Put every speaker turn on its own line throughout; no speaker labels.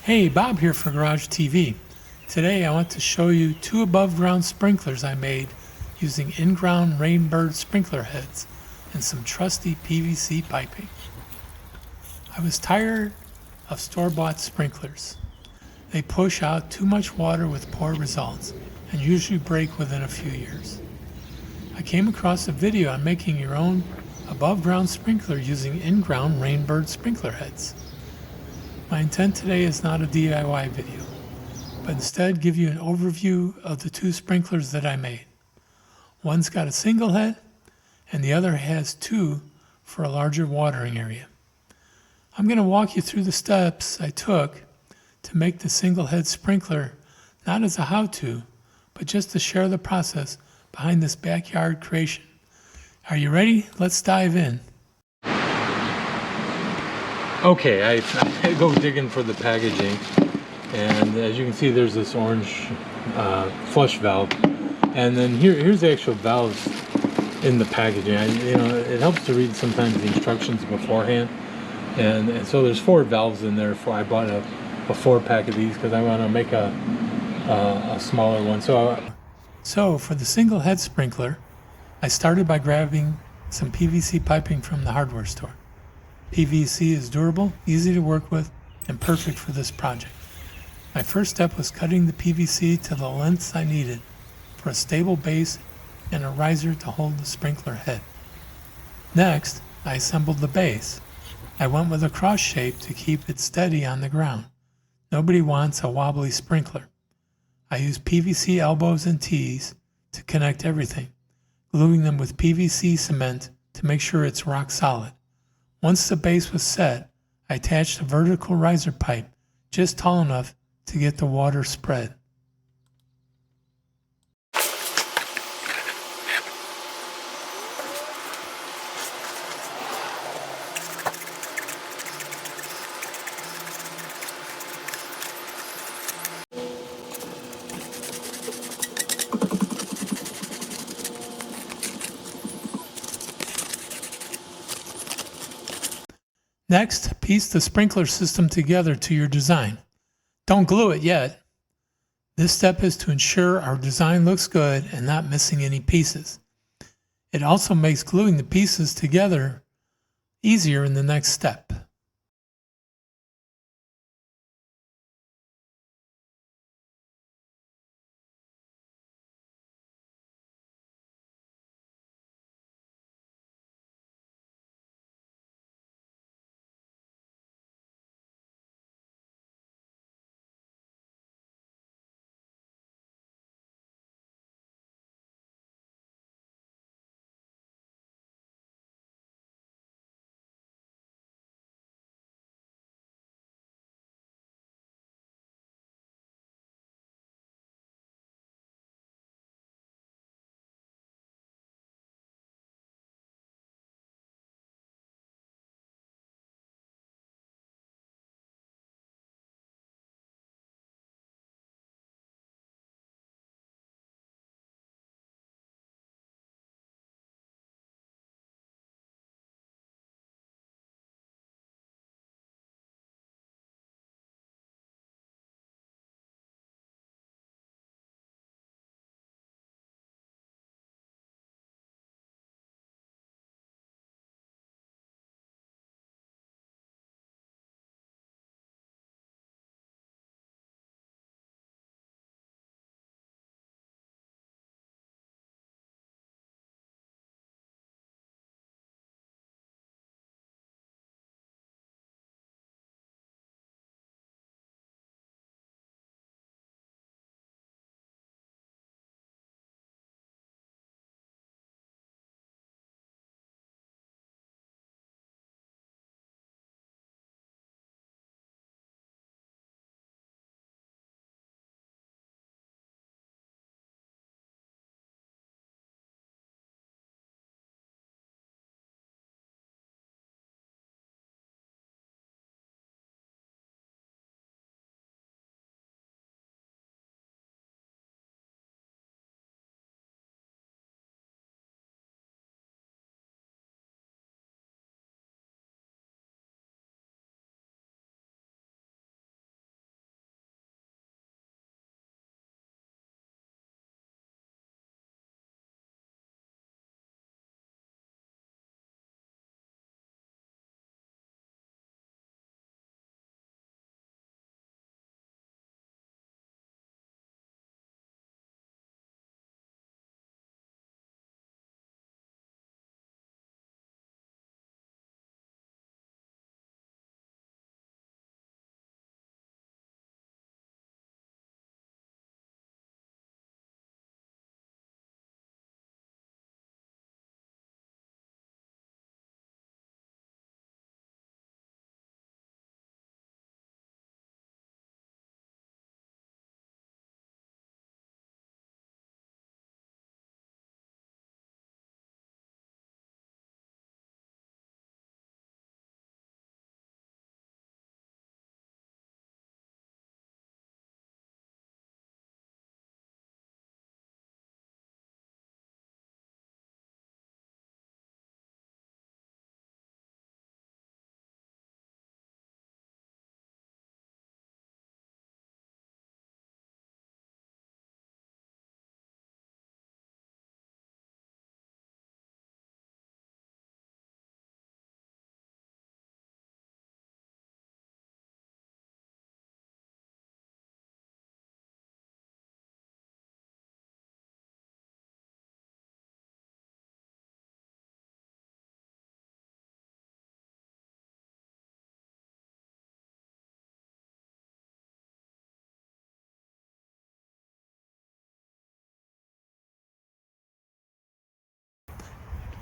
Hey, Bob here for Garage TV. Today I want to show you two above ground sprinklers I made using in-ground Rainbird sprinkler heads and some trusty PVC piping. I was tired of store-bought sprinklers. They push out too much water with poor results and usually break within a few years. I came across a video on making your own above ground sprinkler using in-ground Rainbird sprinkler heads. My intent today is not a DIY video, but instead give you an overview of the two sprinklers that I made. One's got a single head and the other has two for a larger watering area. I'm going to walk you through the steps I took to make the single head sprinkler, not as a how-to, but just to share the process behind this backyard creation. Are you ready? Let's dive in. Okay, I go digging for the packaging, and as you can see there's this orange flush valve, and then here's the actual valves in the packaging. It helps to read sometimes the instructions beforehand, and so there's 4 valves in there. I bought a 4-pack of these because I want to make a smaller one. So for the single head sprinkler, I started by grabbing some PVC piping from the hardware store. PVC is durable, easy to work with, and perfect for this project. My first step was cutting the PVC to the lengths I needed for a stable base and a riser to hold the sprinkler head. Next, I assembled the base. I went with a cross shape to keep it steady on the ground. Nobody wants a wobbly sprinkler. I used PVC elbows and T's to connect everything, gluing them with PVC cement to make sure it's rock solid. Once the base was set, I attached a vertical riser pipe just tall enough to get the water spread. Next, piece the sprinkler system together to your design. Don't glue it yet. This step is to ensure our design looks good and not missing any pieces. It also makes gluing the pieces together easier in the next step.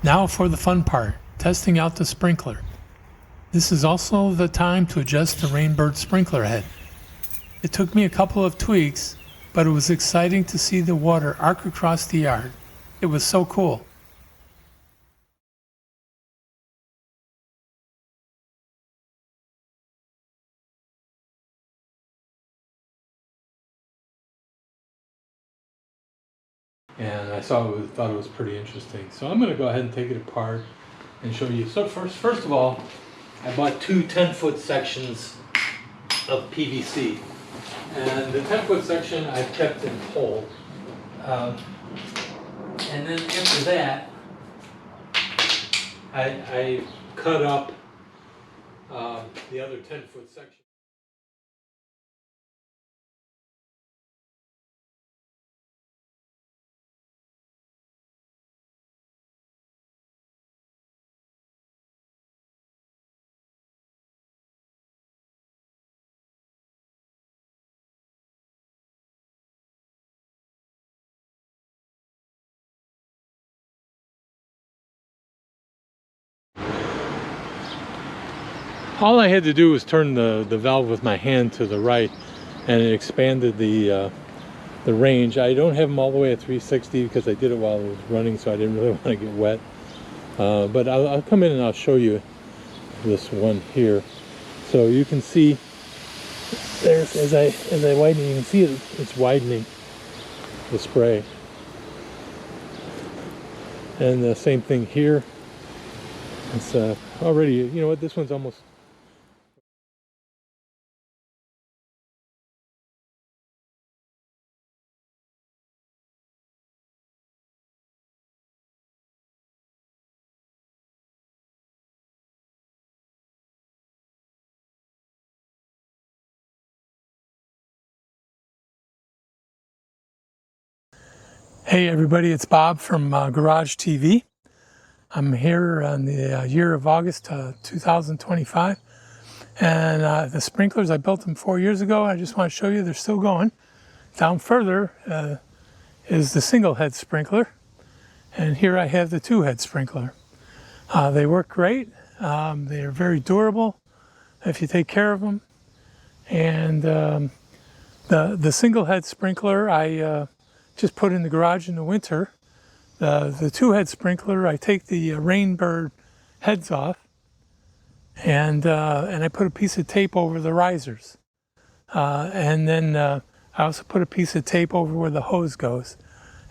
Now for the fun part, testing out the sprinkler. This is also the time to adjust the Rainbird sprinkler head. It took me a couple of tweaks, but it was exciting to see the water arc across the yard. It was so cool. And I thought it was pretty interesting. So I'm going to go ahead and take it apart and show you. So first of all, I bought two 10-foot sections of PVC. And the 10-foot section I've kept in whole. And then after that, I cut up the other 10-foot section. All I had to do was turn the valve with my hand to the right, and it expanded the range. I don't have them all the way at 360 because I did it while it was running, so I didn't really want to get wet. But I'll come in and I'll show you this one here. So you can see there's as I widen, you can see it's widening the spray. And the same thing here. It's already, you know what, this one's almost. Hey everybody, it's Bob from Garage TV. I'm here on the year of August 2025, and the sprinklers, I built them 4 years ago. I just want to show you they're still going. Down further is the single head sprinkler, and here I have the 2-head sprinkler. They work great. They are very durable if you take care of them. And the single head sprinkler I just put in the garage in the winter. The 2-head sprinkler, I take the Rainbird heads off, and I put a piece of tape over the risers. And then I also put a piece of tape over where the hose goes.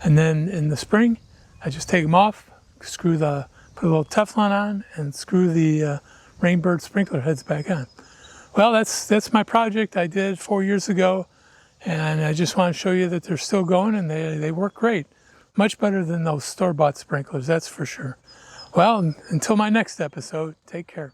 And then in the spring, I just take them off, put a little Teflon on, and screw the Rainbird sprinkler heads back on. Well, that's my project I did 4 years ago, and I just want to show you that they're still going, and they work great. Much better than those store-bought sprinklers, that's for sure. Well, until my next episode, take care.